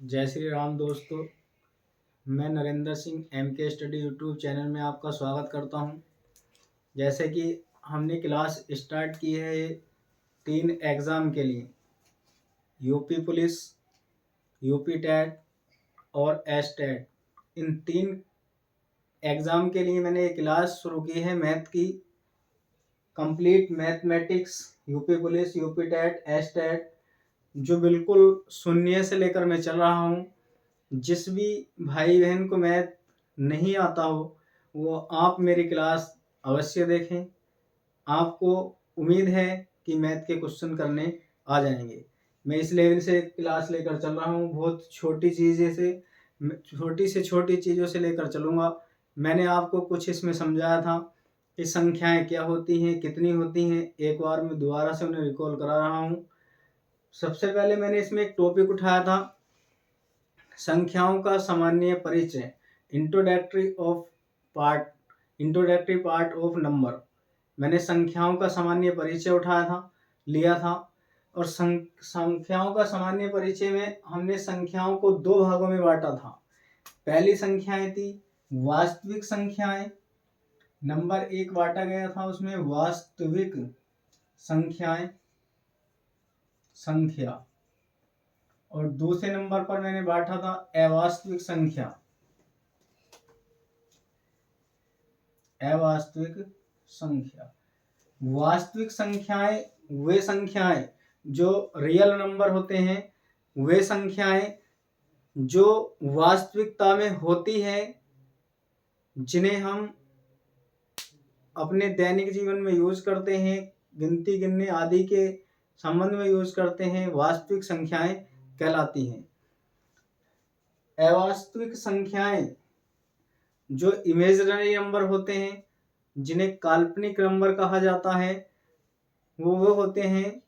जय श्री राम दोस्तों। मैं Narendra Singh MK study YouTube channel में आपका स्वागत करता हूं। जैसे कि हमने क्लास स्टार्ट की है 3 एग्ज़ाम के लिए, यूपी पुलिस, यूपी टेट और एसटेट। इन 3 एग्ज़ाम के लिए मैंने क्लास शुरू की है मैथ की। Complete mathematics, UP police, UP TET, STET, जो बिल्कुल शून्य से लेकर मैं चल रहा हूँ। जिस भी भाई बहन को मैथ नहीं आता हो वो आप मेरी क्लास अवश्य देखें। आपको उम्मीद है कि मैथ के क्वेश्चन करने आ जाएंगे। मैं इस लेवल से क्लास लेकर चल रहा हूँ। बहुत छोटी से छोटी चीज़ों से लेकर चलूँगा। मैंने आपको कुछ इसमें समझाया था कि संख्याएं क्या होती हैं, कितनी होती हैं। एक बार मैं दोबारा से उन्हें रिकॉल करा रहा हूँ। सबसे पहले मैंने इसमें एक टॉपिक उठाया था, संख्याओं का सामान्य परिचय, इंट्रोडक्टरी पार्ट ऑफ नंबर। मैंने संख्याओं का सामान्य परिचय लिया था। और संख्याओं का सामान्य परिचय में हमने संख्याओं को 2 भागों में बांटा था। पहली संख्याएं थी वास्तविक संख्याएं, नंबर 1 बांटा गया था उसमें वास्तविक संख्या। और दूसरे नंबर पर मैंने बांटा था अवास्तविक संख्या। वास्तविक संख्याएं वे संख्याएं जो रियल नंबर होते हैं, वे संख्याएं जो वास्तविकता में होती है, जिन्हें हम अपने दैनिक जीवन में यूज करते हैं, गिनती गिनने आदि के संबंध में यूज करते हैं, वास्तविक संख्याएं कहलाती हैं। अवास्तविक संख्याएं जो इमेजिनरी नंबर होते हैं, जिन्हें काल्पनिक नंबर कहा जाता है, वो होते हैं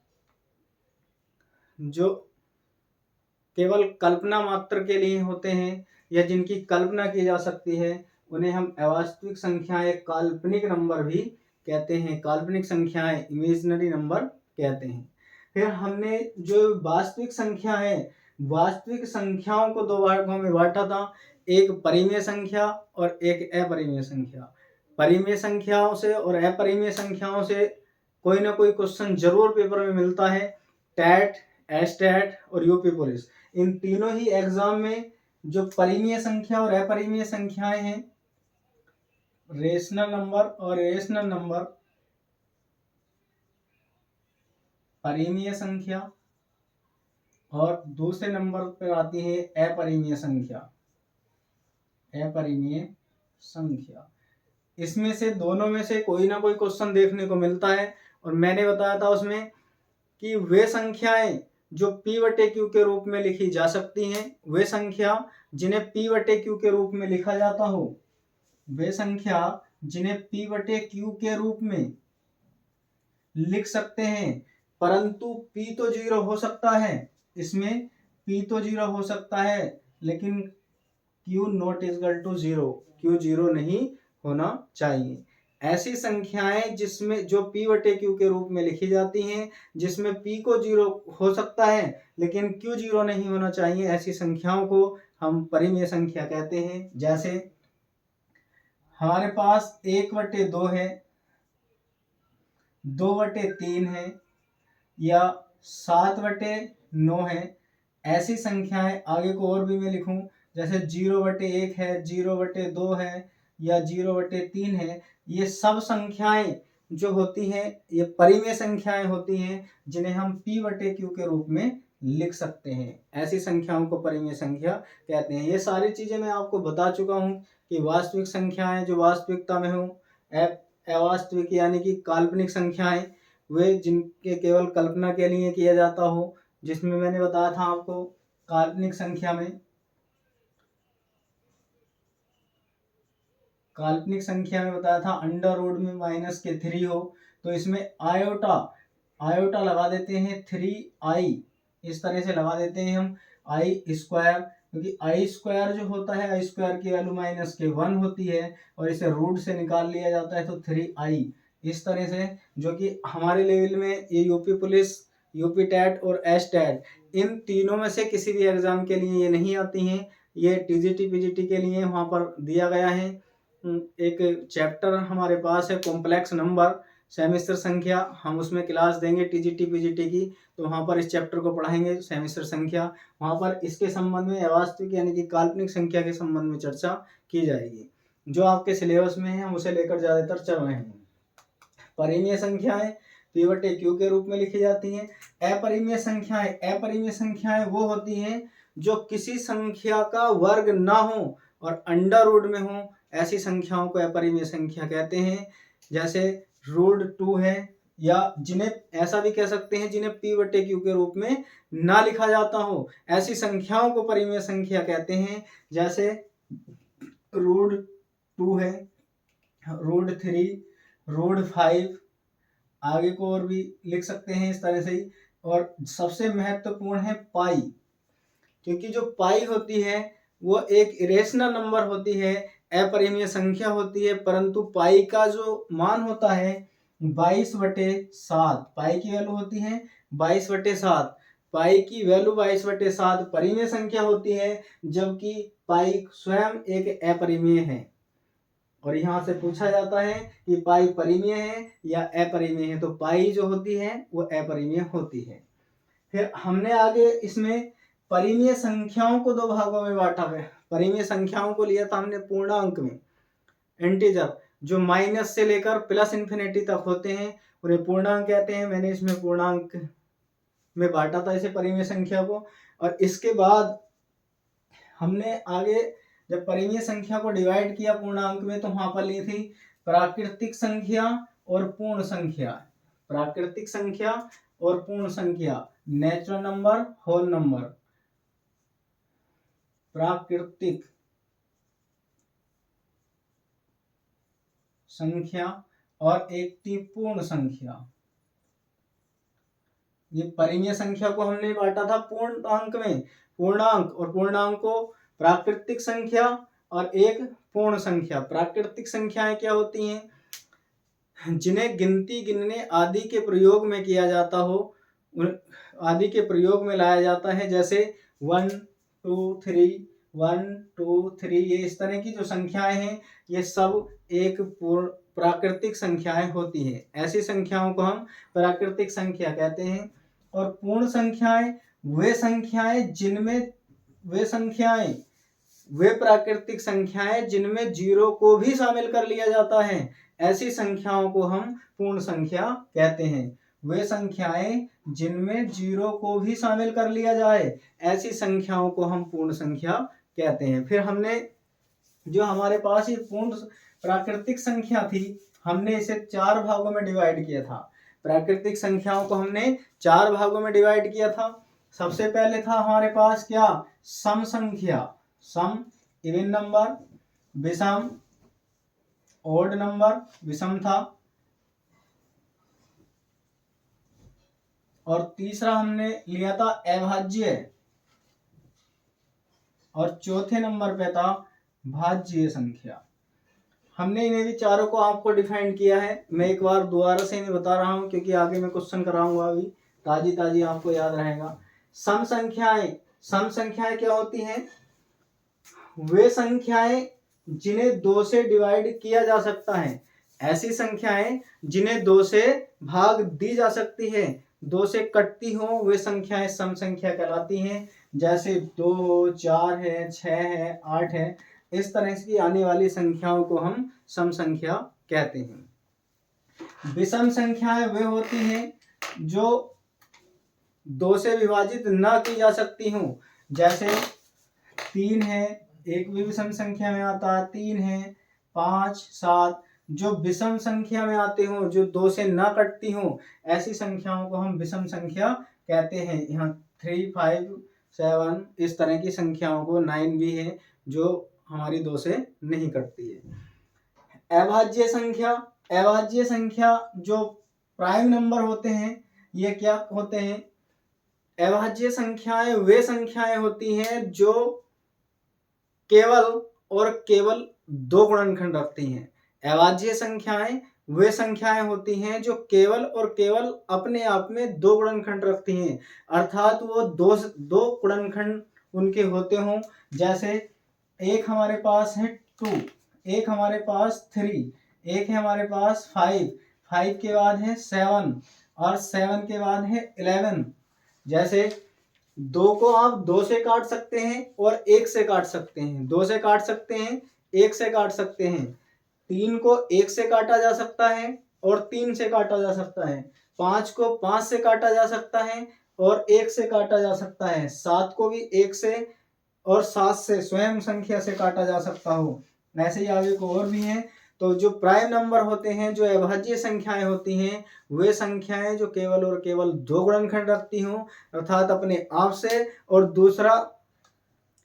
जो केवल कल्पना मात्र के लिए होते हैं या जिनकी कल्पना की जा सकती है। उन्हें हम अवास्तविक संख्याएं, काल्पनिक नंबर भी कहते हैं। काल्पनिक संख्याएं इमेजिनरी नंबर कहते हैं। फिर हमने जो वास्तविक संख्याओं को 2 भागों में बांटा था, एक परिमेय संख्या और एक अपरिमेय संख्या। परिमेय संख्याओं से और अपरिमेय संख्याओं से कोई ना कोई क्वेश्चन जरूर पेपर में मिलता है। टेट, एसटेट और यूपी पुलिस, इन तीनों ही एग्जाम में जो परिमेय संख्या और अपरिमेय संख्याएं हैं, रेशनल नंबर और इरेशनल नंबर, परिमेय संख्या, और दूसरे नंबर पर आती है अपरिमेय संख्या। इसमें से दोनों में से कोई ना कोई क्वेश्चन देखने को मिलता है। और मैंने बताया था उसमें कि वे संख्याएं जो P/Q के रूप में लिखी जा सकती हैं, वे संख्या जिन्हें P/Q के रूप में लिखा जाता हो, वे संख्या जिन्हें P/Q के रूप में लिख सकते हैं। परंतु P तो 0 हो सकता है, इसमें P तो 0 हो सकता है, लेकिन Q not equal to 0, Q 0 नहीं होना चाहिए। ऐसी संख्याएं जिसमें जो P/Q के रूप में लिखी जाती हैं, जिसमें P को 0 हो सकता है लेकिन Q 0 नहीं होना चाहिए, ऐसी संख्याओं को हम परिमेय संख्या कहते हैं। जैसे हमारे पास 1/2 है, 2/3 है या 7/9 है। ऐसी संख्याएं आगे को और भी मैं लिखूं, जैसे 0/1 है, 0/2 है या 0/3 है। ये सब संख्याएं जो होती हैं, ये परिमेय संख्याएं होती हैं, जिन्हें हम P/Q के रूप में लिख सकते हैं। ऐसी संख्याओं को परिमेय संख्या कहते हैं। ये सारी चीजें मैं आपको बता चुका हूं कि वास्तविक संख्याएं जो वास्तविकता में हो, अवास्तविक यानी कि काल्पनिक संख्याएं वे जिनके केवल कल्पना के लिए किया जाता हो, जिसमें मैंने बताया था आपको काल्पनिक संख्या में बताया था अंडर रूट में -3 हो तो इसमें आयोटा लगा देते हैं, 3i इस तरह से लगा देते हैं हम i², क्योंकि i² जो होता है, i² की वैल्यू -1 होती है और इसे रूट से निकाल लिया जाता है, तो 3i इस तरह से। जो कि हमारे लेवल में ये यूपी पुलिस, यूपी टेट और एस टेट, इन तीनों में से किसी भी एग्जाम के लिए ये नहीं आती हैं। ये टीजीटी पीजीटी के लिए वहाँ पर दिया गया है। एक चैप्टर हमारे पास है कॉम्प्लेक्स नंबर, सेमिस्टर संख्या, हम उसमें क्लास देंगे टीजीटी पीजीटी की, तो वहाँ पर इस चैप्टर को पढ़ाएंगे सेमिस्टर संख्या। वहाँ पर इसके संबंध में अवास्तविक यानी कि काल्पनिक संख्या के संबंध में चर्चा की जाएगी। जो आपके सिलेबस में है हम उसे लेकर ज़्यादातर चल रहे हैं। परिमेय संख्याएं P/Q के रूप में लिखी जाती हैं। अपरिमेय संख्याएं वो होती हैं जो किसी संख्या का वर्ग ना हो और अंडर रूट में हो, ऐसी संख्याओं को अपरिमेय संख्या कहते हैं। जैसे √2 है, या जिन्हें ऐसा भी कह सकते हैं जिन्हें P/Q के रूप में ना लिखा जाता हो, ऐसी संख्याओं को परिमेय संख्या कहते हैं। जैसे √2 है, √3, √5, आगे को और भी लिख सकते हैं इस तरह से ही। और सबसे महत्वपूर्ण है पाई, क्योंकि जो पाई होती है वो एक इरेशनल नंबर होती है, अपरिमेय संख्या होती है, परंतु पाई का जो मान होता है 22/7, पाई की वैल्यू होती है 22/7, पाई की वैल्यू 22/7 परिमेय संख्या होती है, जबकि पाई स्वयं एक अपरिमेय है। और यहाँ से पूछा जाता है कि पाई परिमेय है या अपरिमेय है, तो पाई जो होती है वो अपरिमेय होती है। फिर हमने आगे इसमें परिमेय संख्याओं को दो भागों में बांटा है। परिमेय संख्याओं को लिया था हमने पूर्णांक में, इंटीजर, जो माइनस से लेकर प्लस इन्फिनिटी तक होते हैं, उन्हें पूर्णांक कहते हैं। मैंने इसमें पूर्णांक में बांटा था इसे परिमेय संख्या को। और इसके बाद हमने आगे जब परिमेय संख्या को डिवाइड किया पूर्णांक में, तो वहां पर ली थी प्राकृतिक संख्या और पूर्ण संख्या। प्राकृतिक संख्या और पूर्ण संख्या, नेचुरल नंबर, होल नंबर। प्राकृतिक संख्या और एक थी पूर्ण संख्या। ये परिमेय संख्या को हमने बांटा था पूर्णांक में, पूर्णांक और पूर्णांक को प्राकृतिक संख्या और एक पूर्ण संख्या। प्राकृतिक संख्याएं क्या होती हैं? जिन्हें गिनती गिनने आदि के प्रयोग में किया जाता हो, आदि के प्रयोग में लाया जाता है। जैसे 1 2 3, 1 2 3, ये इस तरह की जो संख्याएं हैं ये सब एक प्राकृतिक संख्याएं होती हैं। ऐसी संख्याओं को हम प्राकृतिक संख्या कहते हैं। और पूर्ण संख्याएं वे प्राकृतिक संख्याएं जिनमें जीरो को भी शामिल कर लिया जाता है, ऐसी संख्याओं को हम पूर्ण संख्या कहते हैं। वे संख्याएं जिनमें जीरो को भी शामिल कर लिया जाए, ऐसी संख्याओं को हम पूर्ण संख्या कहते हैं। फिर हमने जो हमारे पास ये पूर्ण प्राकृतिक संख्या थी, हमने इसे 4 भागों में डिवाइड किया था। प्राकृतिक संख्याओं को हमने 4 भागों में डिवाइड किया था। सबसे पहले था हमारे पास क्या? सम संख्या, सम इवन नंबर, विषम ओड नंबर, विषम था। और तीसरा हमने लिया था अभाज्य, और चौथे नंबर पे था भाज्य संख्या। हमने इन्हें भी चारों को आपको डिफाइन किया है। मैं एक बार दोबारा से इन्हें बता रहा हूं, क्योंकि आगे मैं क्वेश्चन कराऊंगा, अभी ताजी आपको याद रहेगा। सम संख्याएं क्या होती हैं? वे संख्याएं जिन्हें 2 से डिवाइड किया जा सकता है, ऐसी संख्याएं जिन्हें 2 से भाग दी जा सकती है, 2 से कटती हो, वे संख्याएं सम संख्या कहलाती हैं। जैसे 2, 4 है, 6 है, 8 है, इस तरह की आने वाली संख्याओं को हम सम संख्या कहते हैं। विषम संख्याएं वे होती हैं जो 2 से विभाजित ना की जा सकती हो। जैसे 3 है, एक भी विषम संख्या में आता है, 3 है, 5, 7, जो विषम संख्या में आते हो, जो 2 से ना कटती हो, ऐसी संख्याओं को हम विषम संख्या कहते हैं। यहाँ 3, 5, 7 इस तरह की संख्याओं को, 9 भी है जो हमारी 2 से नहीं कटती है। अभाज्य संख्या जो प्राइम नंबर होते हैं, ये क्या होते हैं? अभाज्य संख्याएं वे संख्याएं होती हैं जो केवल 2 गुणनखंड रखती हैं। अभाज्य संख्याएं वे संख्याएं होती हैं जो केवल और केवल अपने आप में दो गुणनखंड रखती हैं, अर्थात वो दो गुणनखंड उनके होते हों। जैसे एक हमारे पास है 2, एक हमारे पास 3, एक है हमारे पास 5, 5 के बाद है 7 और 7 के बाद है 11। जैसे 2 को आप 2 से काट सकते हैं और 1 से काट सकते हैं, 2 से काट सकते हैं, 1 से काट सकते हैं। 3 को 1 से काटा जा सकता है और 3 से काटा जा सकता है। 5 को 5 से काटा जा सकता है और 1 से काटा जा सकता है। 7 को भी 1 से और 7 से स्वयं संख्या से काटा जा सकता हो। ऐसे ही आगे को और भी हैं। तो जो प्राइम नंबर होते हैं, जो अभाज्य संख्याएं होती हैं, वे संख्याएं जो केवल और केवल दो गुणनखंड रखती हों, अर्थात अपने आप से, और दूसरा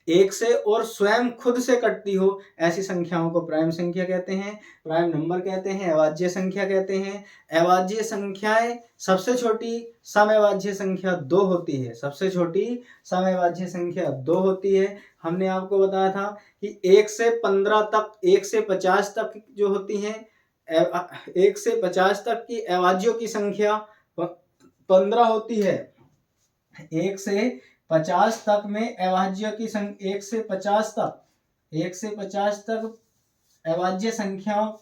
1 से और स्वयं खुद से कटती हो, ऐसी संख्याओं को प्राइम संख्या कहते हैं, प्राइम नंबर कहते हैं, अभाज्य संख्या कहते हैं। अभाज्य संख्याएं सबसे छोटी समअभाज्य संख्या 2 होती है, सबसे छोटी समअभाज्य संख्या 2 होती है। हमने आपको बताया था कि 1 से 15 तक, 1 से 50 तक जो होती हैं, 1 से 50 तक की अभाज्यों की संख्या 15 होती है। 1 से 50 तक में अभाज्य की संख्या 1 से 50 तक, 1 से 50 तक अभाज्य संख्या,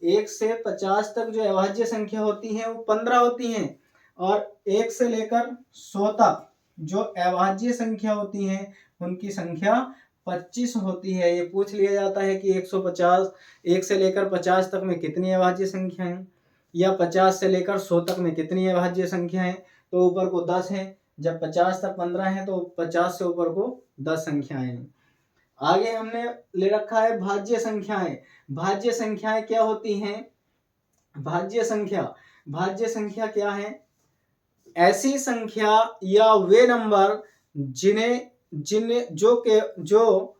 1 से 50 तक जो अभाज्य संख्या होती है वो 15 होती हैं, और 1 से लेकर 100 तक जो अभाज्य संख्या होती हैं उनकी संख्या 25 होती है। ये पूछ लिया जाता है कि 150, 1 से लेकर 50 तक में कितनी अभाज्य संख्या है, या 50 से लेकर 100 तक में कितनी अभाज्य संख्या है। तो ऊपर को 10 है, जब 50 तक 15 है तो 50 से ऊपर को 10 संख्याएं हैं। आगे हमने ले रखा है भाज्य संख्याएं। भाज्य संख्याएं क्या होती हैं? भाज्य संख्या क्या है? ऐसी संख्या या वे नंबर जो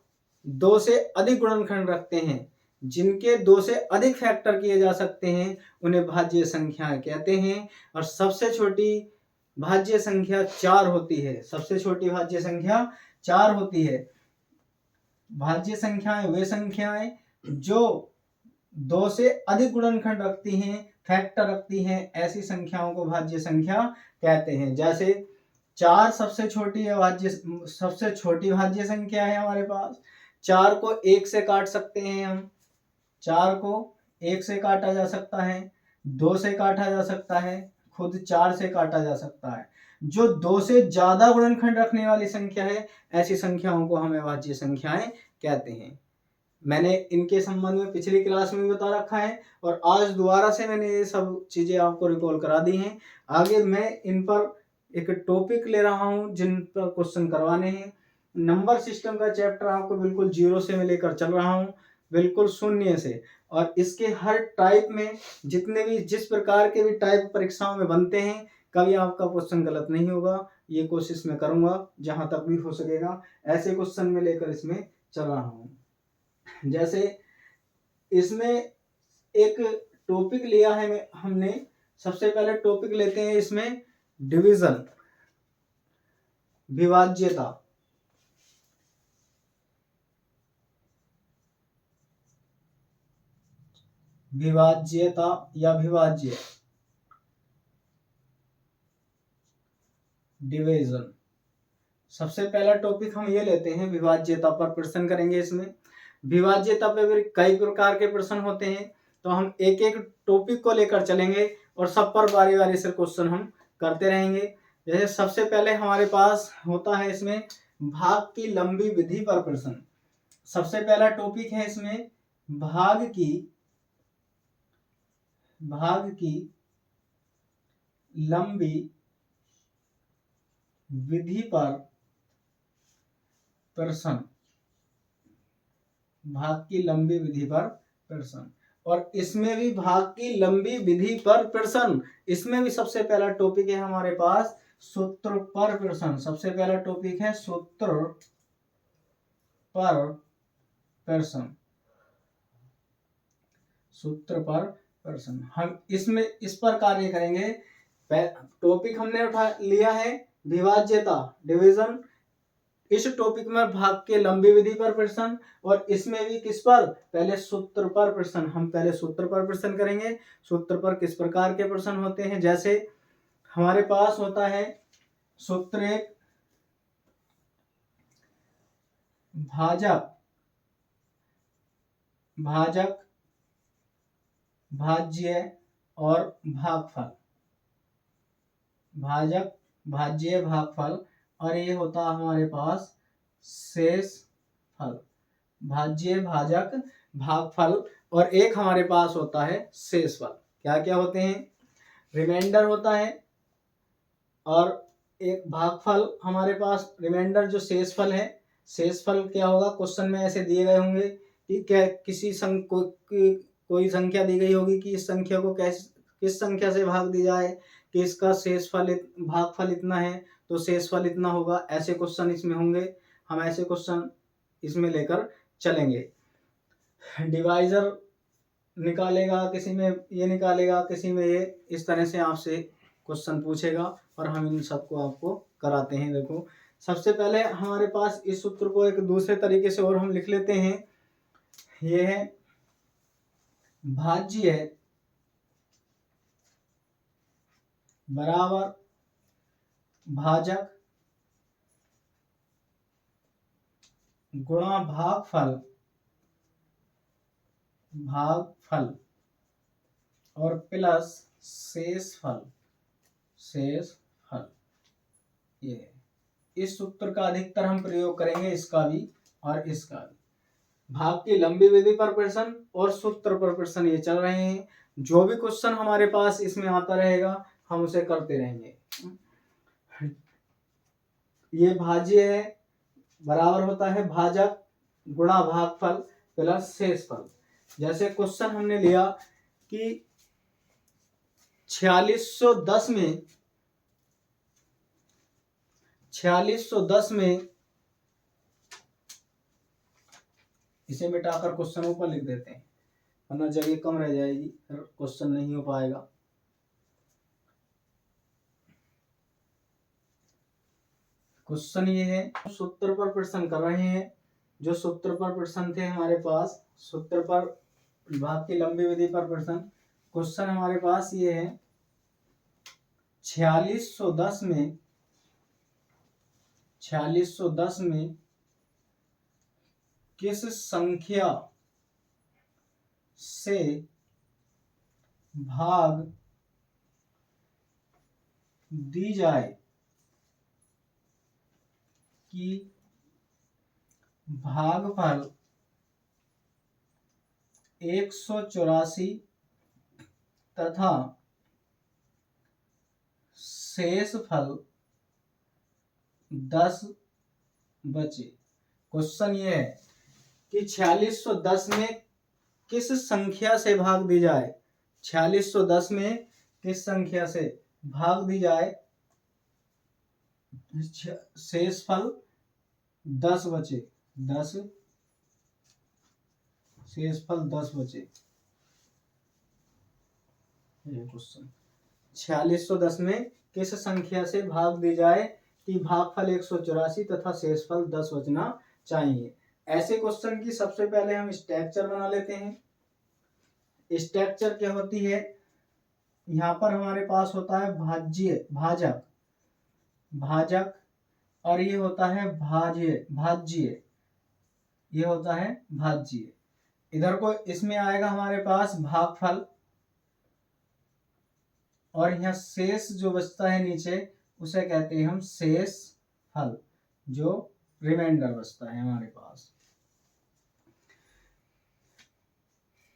2 से अधिक गुणनखंड रखते हैं, जिनके 2 से अधिक फैक्टर किए जा सकते हैं, उन्हें भाज्य संख्याएं कहते हैं। और सबसे छोटी भाज्य संख्या 4 होती है, सबसे छोटी भाज्य संख्या 4 होती है। भाज्य संख्याएं वे संख्याएं जो 2 से अधिक गुणनखंड रखती हैं, फैक्टर रखती हैं, ऐसी संख्याओं को भाज्य संख्या कहते हैं। जैसे 4 सबसे छोटी भाज्य संख्या है हमारे पास। 4 को 1 से काट सकते हैं हम, 4 को 1 से काटा जा सकता है, 2 से काटा जा सकता है, खुद 4 से काटा जा सकता है। जो 2 से ज्यादा गुणनखंड रखने वाली संख्या है, ऐसी संख्याओं को हम अभाज्य संख्याएं कहते हैं। मैंने इनके संबंध में पिछली क्लास में भी बता रखा है, और आज दोबारा से मैंने ये सब चीजें आपको रिकॉल करा दी हैं। आगे मैं इन पर एक टॉपिक ले रहा हूं जिन पर क्वेश्चन करवाने हैं। नंबर सिस्टम का चैप्टर आपको बिल्कुल 0 से मैं लेकर चल रहा हूं, बिल्कुल शून्य से। और इसके हर टाइप में जितने भी जिस प्रकार के भी टाइप परीक्षाओं में बनते हैं, कभी आपका क्वेश्चन गलत नहीं होगा, ये कोशिश मैं करूंगा जहां तक भी हो सकेगा। ऐसे क्वेश्चन में लेकर इसमें चल रहा हूं। जैसे इसमें एक टॉपिक लिया है हमने, सबसे पहले टॉपिक लेते हैं इसमें डिवीजन, विभाज्यता। विभाज्यता या विभाज्य, डिवीजन। सबसे पहला टॉपिक हम ये लेते हैं, विभाज्यता पर प्रश्न करेंगे। इसमें विभाज्यता पे भी कई प्रकार के प्रश्न होते हैं, तो हम एक एक टॉपिक को लेकर चलेंगे और सब पर बारी बारी से क्वेश्चन हम करते रहेंगे। जैसे सबसे पहले हमारे पास होता है इसमें भाग की लंबी विधि पर प्रश्न। सबसे पहला टॉपिक है इसमें भाग की लंबी विधि पर प्रश्न, भाग की लंबी विधि पर प्रश्न। और इसमें भी भाग की लंबी विधि पर प्रश्न, इसमें भी सबसे पहला टॉपिक है हमारे पास सूत्र पर प्रश्न। सबसे पहला टॉपिक है सूत्र पर प्रश्न, सूत्र पर प्रश्न। हम इसमें इस पर कार्य करेंगे। टॉपिक हमने उठा लिया है विभाज्यता, डिवीजन। इस टॉपिक में भाग के लंबी विधि पर प्रश्न, और इसमें भी किस पर, पहले सूत्र पर प्रश्न। हम पहले सूत्र पर प्रश्न करेंगे। सूत्र पर किस प्रकार के प्रश्न होते हैं, जैसे हमारे पास होता है सूत्र एक, भाजक भाजक भाज्य और भागफल, भाजक भाज्य भागफल, और ये होता है हमारे पास शेष फल, भाज्य भाजक भागफल, और एक हमारे पास होता है शेष फल। क्या क्या होते हैं, रिमाइंडर होता है, और एक भागफल हमारे पास, रिमाइंडर जो शेष फल है। शेष फल क्या होगा, क्वेश्चन में ऐसे दिए गए होंगे कि क्या किसी कोई संख्या दी गई होगी कि इस संख्या को किस संख्या से भाग दी जाए कि इसका शेष फल भागफल इतना है तो शेष फल इतना होगा। ऐसे क्वेश्चन इसमें होंगे, हम ऐसे क्वेश्चन इसमें लेकर चलेंगे। डिवाइजर निकालेगा, किसी में ये निकालेगा, किसी में ये, इस तरह से आपसे क्वेश्चन पूछेगा और हम इन सबको आपको कराते हैं। देखो सबसे पहले हमारे पास इस सूत्र को एक दूसरे तरीके से और हम लिख लेते हैं। ये है भाज्य बराबर भाजक गुणा भागफल और प्लस शेष फल। ये इस सूत्र का अधिकतर हम प्रयोग करेंगे, इसका भी और इसका भी। भाग की लंबी विधि पर प्रश्न और सूत्र पर प्रश्न ये चल रहे हैं। जो भी क्वेश्चन हमारे पास इसमें आता रहेगा हम उसे करते रहेंगे। ये भाज्य है बराबर होता है भाजक गुणा भागफल प्लस शेष फल। जैसे क्वेश्चन हमने लिया कि 4610 में इसे मिटाकर क्वेश्चन ऊपर लिख देते हैं, वरना जगह कम रह जाएगी, फिर क्वेश्चन नहीं हो पाएगा। क्वेश्चन ये है, सूत्र पर प्रश्न कर रहे हैं। जो सूत्र पर प्रश्न थे हमारे पास, सूत्र पर भाग की लंबी विधि पर प्रश्न, क्वेश्चन हमारे पास ये है 4610 में किस संख्या से भाग दी जाए कि भागफल 184 तथा शेष फल 10 बचे। क्वेश्चन ये है कि 4610 में किस संख्या से भाग दी जाए, 4610 में किस संख्या से भाग दी जाए, शेष फल 10 बचे, 10 शेष फल 10 बचे। ये क्वेश्चन 4610 में किस संख्या से भाग दी जाए कि भागफल 184 तथा शेषफल 10 बचना चाहिए। ऐसे क्वेश्चन की सबसे पहले हम स्ट्रक्चर बना लेते हैं। स्ट्रक्चर क्या होती है, यहाँ पर हमारे पास होता है भाजक और ये होता है भाज्य, ये होता है भाज्य। इधर को इसमें आएगा हमारे पास भागफल, और यहाँ शेष जो बचता है नीचे उसे कहते हैं हम शेष फल, जो रिमाइंडर बचता है हमारे पास।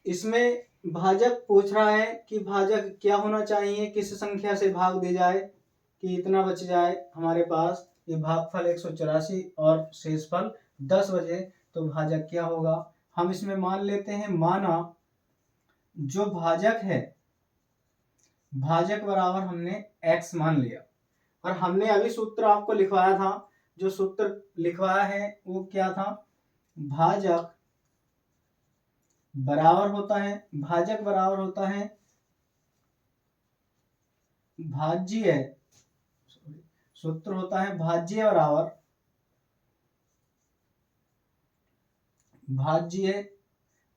इसमें भाजक पूछ रहा है कि भाजक क्या होना चाहिए, किस संख्या से भाग दी जाए कि इतना बच जाए हमारे पास। ये भागफल 184 और शेषफल 10 बचे, तो भाजक क्या होगा। हम इसमें मान लेते हैं, माना जो भाजक है, भाजक बराबर हमने x मान लिया, और हमने अभी सूत्र आपको लिखवाया था। जो सूत्र लिखवाया है वो क्या था, भाजक बराबर होता है भाज्य, सूत्र होता है भाज्य बराबर भाज्य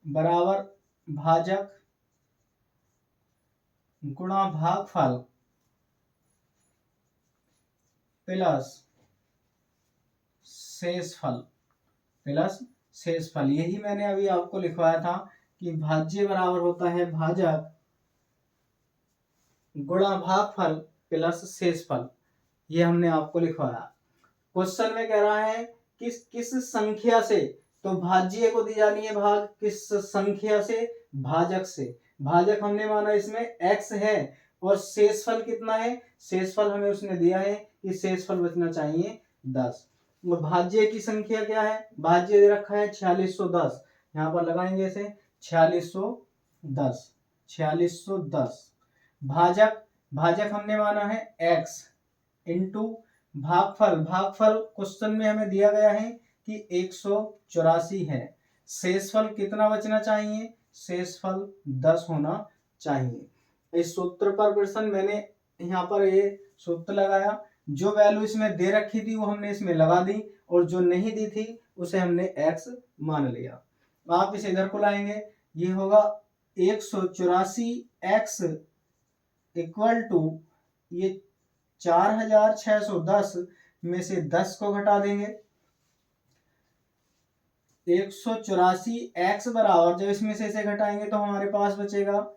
बराबर भाजक गुणा भागफल प्लस शेषफल प्लस शेषफल। यही मैंने अभी आपको लिखवाया था कि भाज्य बराबर होता है भाजक गुणा भागफल प्लस शेषफल। ये हमने आपको लिखवाया। क्वेश्चन में कह रहा है किस किस संख्या से, तो भाज्य को दी जानी है भाग किस संख्या से, भाजक से। भाजक हमने माना इसमें x है और शेषफल कितना है, शेषफल हमें उसने दिया है कि शेषफल बचना चाहिए 10। और भाज्य की संख्या क्या है, भाज्य दे रखा है 4610, यहाँ पर लगाएंगे इसे 4610 4610। भाजक भाजक हमने माना है x इंटू भागफल, भागफल क्वेश्चन में हमें दिया गया है कि 184 है। शेषफल कितना बचना चाहिए, शेषफल 10 होना चाहिए। इस सूत्र पर प्रश्न मैंने यहाँ पर ये सूत्र लगाया, जो वैल्यू इसमें दे रखी थी वो हमने इसमें लगा दी और जो नहीं दी थी उसे हमने x मान लिया। आप इसे इधर को लाएंगे, ये होगा 184x इक्वल टू ये 4610 में से 10 को घटा देंगे। 184x बराबर, जब इसमें से इसे घटाएंगे तो हमारे पास बचेगा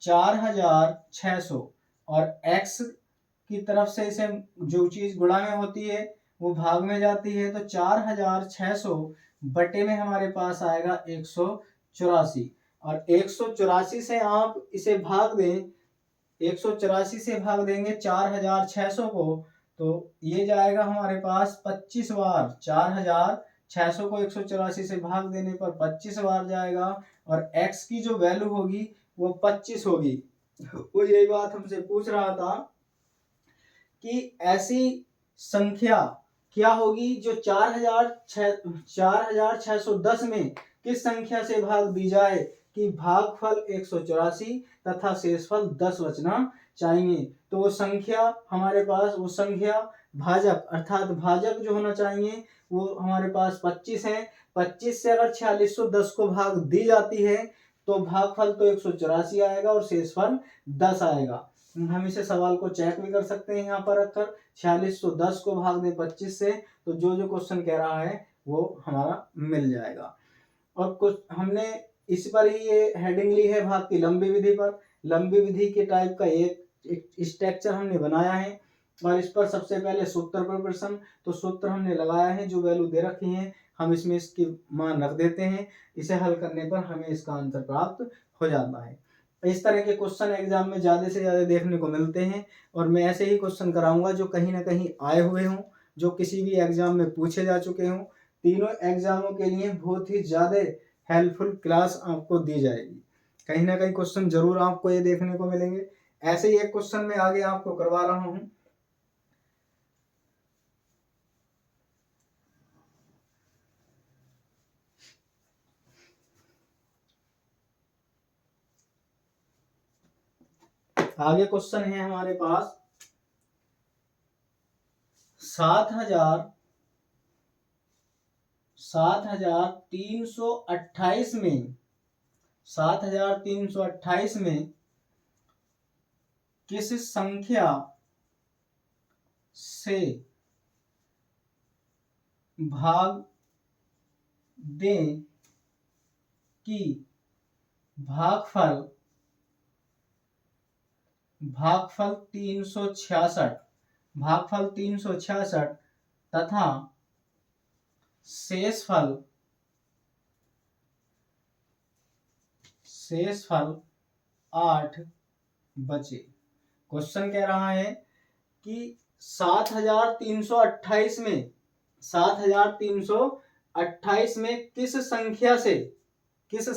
4600 और x की तरफ से इसे जो चीज गुणा में होती है वो भाग में जाती है, तो 4600 बटे में हमारे पास आएगा 184 और 184 से आप इसे भाग दें, 184 से भाग देंगे 4600 को तो ये जाएगा हमारे पास 25 बार। 4600 को 184 से भाग देने पर 25 बार जाएगा और x की जो वैल्यू होगी वो 25 होगी। वो यही बात हमसे पूछ रहा था कि ऐसी संख्या क्या होगी जो 4610 में किस संख्या से भाग दी जाए कि भागफल 184 तथा शेषफल 10 बचना चाहिए। तो वो संख्या हमारे पास, वो संख्या भाजक अर्थात भाजक जो होना चाहिए वो हमारे पास 25 है। 25 से अगर 4610 को भाग दी जाती है तो भागफल तो 184 आएगा और शेषफल 10 आएगा। हम इसे सवाल को चेक भी कर सकते हैं, यहाँ पर रखकर 4610 को भाग दें 25 से तो जो जो क्वेश्चन कह रहा है वो हमारा मिल जाएगा। और कुछ हमने इस पर ही ये हेडिंग ली है भाग की लंबी विधि पर। लंबी विधि के टाइप का एक स्ट्रक्चर हमने बनाया है और इस पर सबसे पहले सूत्र पर प्रश्न, तो सूत्र हमने लगाया है, जो वैल्यू दे रखी है हम इसमें इसकी मान रख देते हैं, इसे हल करने पर हमें इसका आंसर प्राप्त हो जाता है। इस तरह के क्वेश्चन एग्जाम में ज़्यादा से ज़्यादा देखने को मिलते हैं और मैं ऐसे ही क्वेश्चन कराऊंगा जो कहीं ना कहीं आए हुए हों, जो किसी भी एग्जाम में पूछे जा चुके हों। तीनों एग्जामों के लिए बहुत ही ज़्यादा हेल्पफुल क्लास आपको दी जाएगी। कहीं ना कहीं क्वेश्चन जरूर आपको ये देखने को मिलेंगे। ऐसे ही एक क्वेश्चन में आगे आपको करवा रहा हूँ। आगे क्वेश्चन है हमारे पास 7328 में 7328 में किस संख्या से भाग दें कि भागफल 366 तथा शेषफल 8 बचे। क्वेश्चन कह रहा है कि 7328 में 7328 में किस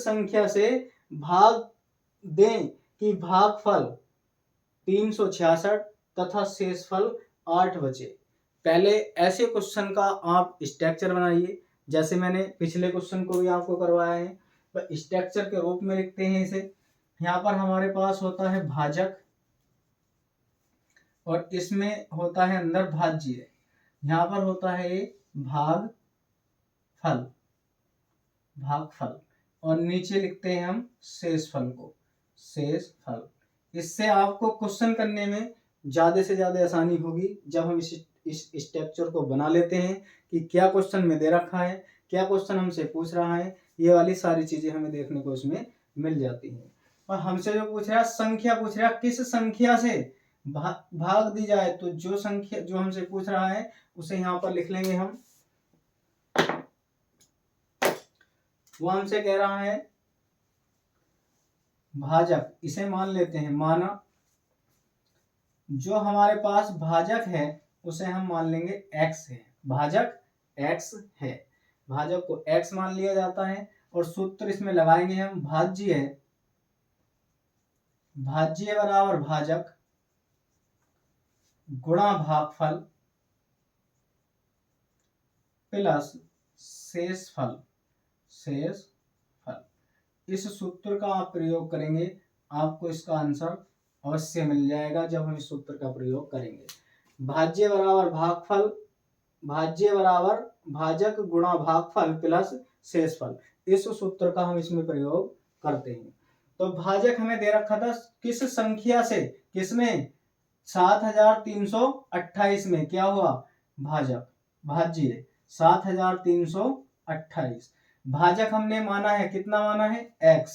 संख्या से भाग दें कि भागफल 366 तथा शेषफल 8 बचे। पहले ऐसे क्वेश्चन का आप स्ट्रक्चर बनाइए, जैसे मैंने पिछले क्वेश्चन को भी आपको करवाया है, तो स्ट्रक्चर के रूप में लिखते हैं इसे। यहाँ पर हमारे पास होता है भाजक और इसमें होता है अंदर भाज्य, यहाँ पर होता है भागफल भागफल, और नीचे लिखते हैं हम शेषफल को, शेषफल। इससे आपको क्वेश्चन करने में ज़्यादा से ज़्यादा आसानी होगी जब हम इस स्ट्रक्चर को बना लेते हैं कि क्या क्वेश्चन में दे रखा है, क्या क्वेश्चन हमसे पूछ रहा है, ये वाली सारी चीज़ें हमें देखने को इसमें मिल जाती हैं। और हमसे जो पूछ रहा है संख्या पूछ रहा है, किस संख्या से भाग दी जाए, तो जो संख्या जो हमसे पूछ रहा है उसे यहाँ पर लिख लेंगे हम। वो हमसे कह रहा है भाजक, इसे मान लेते हैं, माना जो हमारे पास भाजक है उसे हम मान लेंगे x है, भाजक x है, भाजक को x मान लिया जाता है। और सूत्र इसमें लगाएंगे हम, भाज्य है, भाज्य बराबर भाजक गुणा भागफल प्लस शेषफल, शेषफल। इस सूत्र का आप प्रयोग करेंगे, आपको इसका आंसर अवश्य मिल जाएगा जब हम इस सूत्र का प्रयोग करेंगे। भाज्य बराबर भागफल, भाज्य बराबर भाजक गुणा भागफल प्लस शेषफल, इस सूत्र का हम इसमें प्रयोग करते हैं। तो भाजक हमें दे रखा था किस संख्या से, किसमें, 7328 में क्या हुआ, भाजक, भाज्य 7328। भाजक हमने माना है, कितना माना है, x।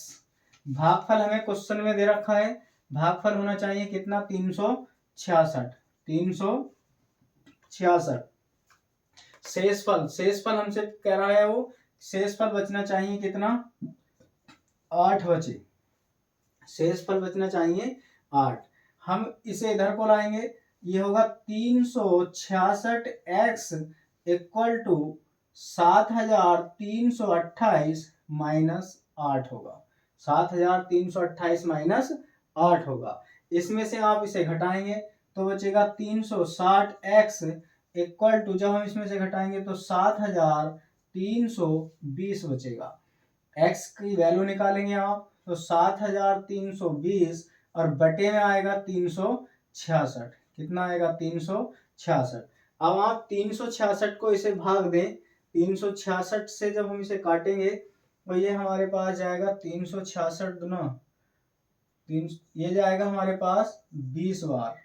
भागफल हमें क्वेश्चन में दे रखा है, भागफल होना चाहिए कितना, 366, 366। शेषफल, शेषफल हमसे कह रहा है वो, शेषफल बचना चाहिए कितना, 8 बचे, शेषफल बचना चाहिए 8। हम इसे इधर को लाएंगे, ये होगा 366x इक्वल टू 7328 माइनस 8 होगा, 7328 माइनस 8 होगा। इसमें से आप इसे घटाएंगे तो बचेगा 360x इक्वल टू, जब हम इसमें से घटाएंगे तो 7320 बचेगा। x की वैल्यू निकालेंगे आप तो 7320 और बटे में आएगा 366, कितना आएगा, 366। अब आप 366 को इसे भाग दें, 366 से जब हम इसे काटेंगे तो ये हमारे पास जाएगा 366 दुना 3, ये जाएगा हमारे पास 20 बार,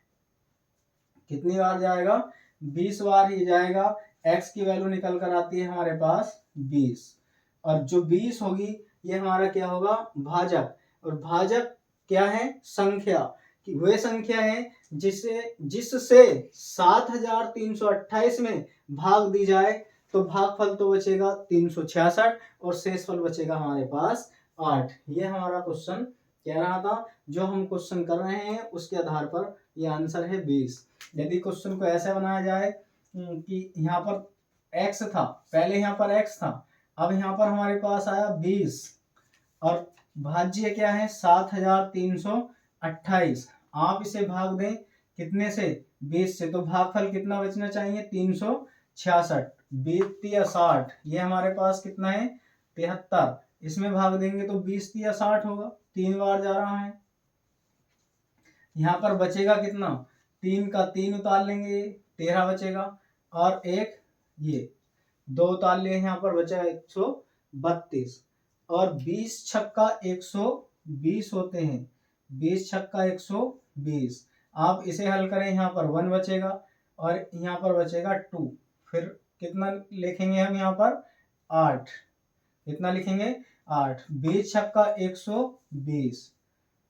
कितनी बार जाएगा, 20 बार ये जाएगा। x की वैल्यू निकल कर आती है हमारे पास 20, और जो 20 होगी ये हमारा क्या होगा, भाजक। और भाजक क्या है, संख्या, कि वह संख्या है जिससे 7328 में भाग दी जाए, तो भागफल तो बचेगा 366 और शेषफल बचेगा हमारे पास 8। ये हमारा क्वेश्चन कह रहा था, जो हम क्वेश्चन कर रहे हैं उसके आधार पर ये आंसर है 20। यदि क्वेश्चन को ऐसा बनाया जाए कि यहाँ पर x था, पहले यहाँ पर x था, अब यहाँ पर हमारे पास आया 20 और भाज्य क्या है 7328, आप इसे भाग दें कितने से, 20 से, तो भागफल कितना बचना चाहिए, 366, 20×60, ये हमारे पास कितना है 73, इसमें भाग देंगे तो 20×60 होगा, 3 बार जा रहा है। यहाँ पर बचेगा कितना, 3 का 3 उतार लेंगे 13 बचेगा, और एक ये 2 उतार लिए, यहाँ पर बचा 132, और 20 छक्का 120 होते हैं, 20 छक्का 120। आप इसे हल करें, यहाँ पर 1 बचेगा और यहाँ पर बचेगा 2, फिर कितना लिखेंगे हम यहाँ पर 8, कितना लिखेंगे 8, 20 छक्का 120,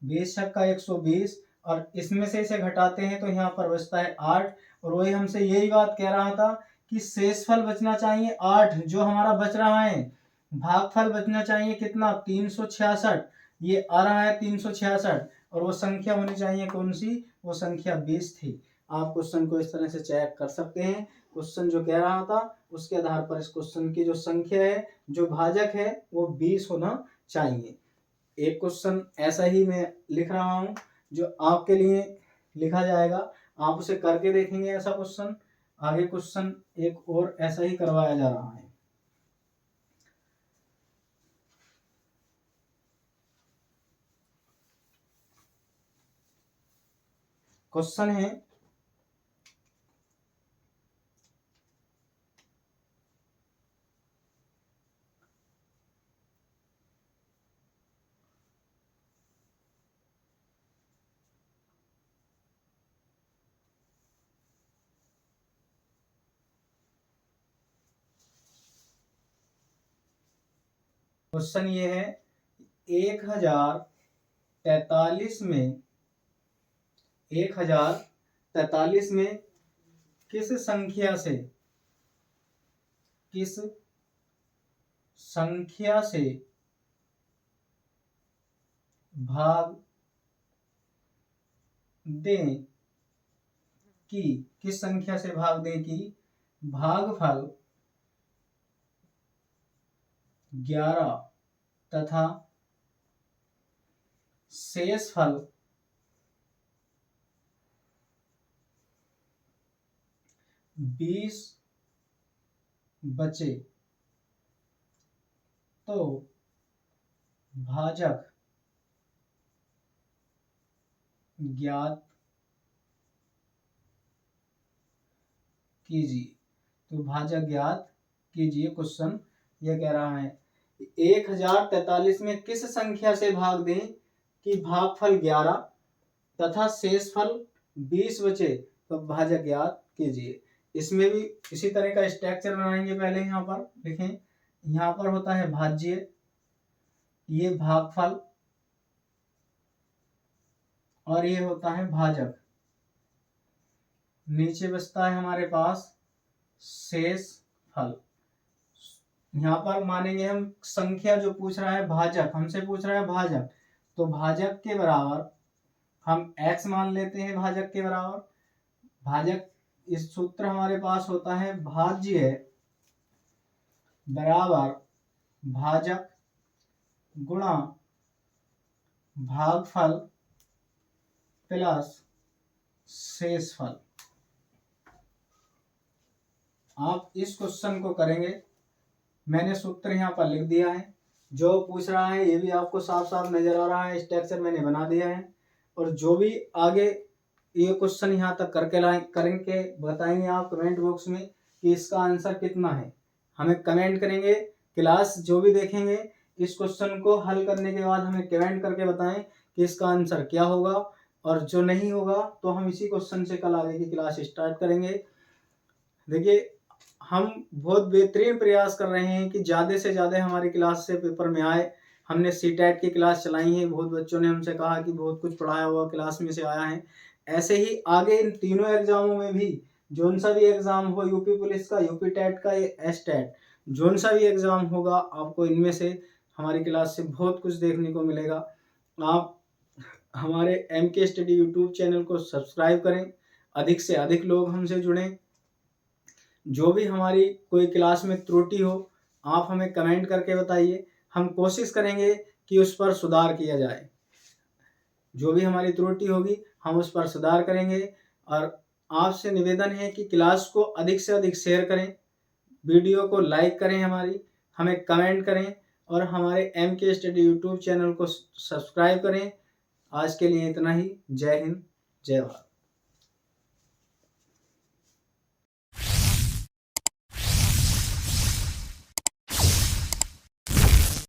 20 छक्का 120, और इसमें से इसे घटाते हैं तो यहाँ पर बचता है 8। और वही हमसे यही बात कह रहा था कि शेषफल बचना चाहिए 8, जो हमारा बच रहा है, भागफल बचना चाहिए कितना, 366, ये आ रहा है 366, और वो संख्या होनी चाहिए कौन सी, वो संख्या 20 थी। आप क्वेश्चन को इस तरह से चेक कर सकते हैं, क्वेश्चन जो कह रहा था उसके आधार पर इस क्वेश्चन की जो संख्या है, जो भाजक है, वो 20 होना चाहिए। एक क्वेश्चन ऐसा ही मैं लिख रहा हूँ जो आपके लिए लिखा जाएगा, आप उसे करके देखेंगे ऐसा क्वेश्चन, आगे क्वेश्चन एक और ऐसा ही करवाया जा रहा है। क्वेश्चन है, क्वेश्चन ये है 1043 में 1043 में किस संख्या से भाग दें कि भागफल 11 तथा शेषफल 20 बचे तो भाजक ज्ञात कीजिए। तो भाजक ज्ञात कीजिए क्वेश्चन यह कह रहा है 1043 में किस संख्या से भाग दें कि भागफल 11 तथा शेषफल 20 बचे तो भाजक ज्ञात कीजिए। इसमें भी इसी तरह का स्ट्रक्चर बनाएंगे। पहले यहाँ पर लिखें, यहाँ पर होता है भाज्य, ये भागफल और ये होता है भाजक। नीचे बचता है हमारे पास शेषफल। यहाँ पर मानेंगे हम संख्या जो पूछ रहा है भाजक, हमसे पूछ रहा है भाजक, तो भाजक के बराबर हम x मान लेते हैं। भाजक के बराबर भाजक, इस सूत्र हमारे पास होता है भाज्य बराबर भाजक गुणा भागफल प्लस शेषफल। आप इस क्वेश्चन को करेंगे, मैंने सूत्र यहाँ पर लिख दिया है। जो पूछ रहा है ये भी आपको साफ साफ नजर आ रहा है, स्ट्रक्चर मैंने बना दिया है। और जो भी आगे ये क्वेश्चन यहाँ तक करेंगे बताएंगे आप कमेंट बॉक्स में कि इसका आंसर कितना है। हमें कमेंट करेंगे, क्लास जो भी देखेंगे इस क्वेश्चन को हल करने के बाद हमें कमेंट करके बताएं कि इसका आंसर क्या होगा। और जो नहीं होगा तो हम इसी क्वेश्चन से कल आगे की क्लास स्टार्ट करेंगे। देखिए, हम बहुत बेहतरीन प्रयास कर रहे हैं कि ज़्यादा से ज़्यादा हमारी क्लास से पेपर में आए। हमने सीटेट की क्लास चलाई है, बहुत बच्चों ने हमसे कहा कि बहुत कुछ पढ़ाया हुआ क्लास में से आया है। ऐसे ही आगे इन तीनों एग्जामों में भी जोन सा भी एग्जाम हो, यूपी पुलिस का, यूपी टेट का, एस टेट, जोन सा भी एग्जाम होगा, आपको इनमें से हमारी क्लास से बहुत कुछ देखने को मिलेगा। आप हमारे MK स्टडी यूट्यूब चैनल को सब्सक्राइब करें, अधिक से अधिक लोग हमसे जुड़ें। जो भी हमारी कोई क्लास में त्रुटि हो आप हमें कमेंट करके बताइए, हम कोशिश करेंगे कि उस पर सुधार किया जाए। जो भी हमारी त्रुटि होगी हम उस पर सुधार करेंगे। और आपसे निवेदन है कि क्लास को अधिक से अधिक शेयर करें, वीडियो को लाइक करें, हमें कमेंट करें और हमारे MK स्टडी यूट्यूब चैनल को सब्सक्राइब करें। आज के लिए इतना ही। जय हिंद, जय भारत।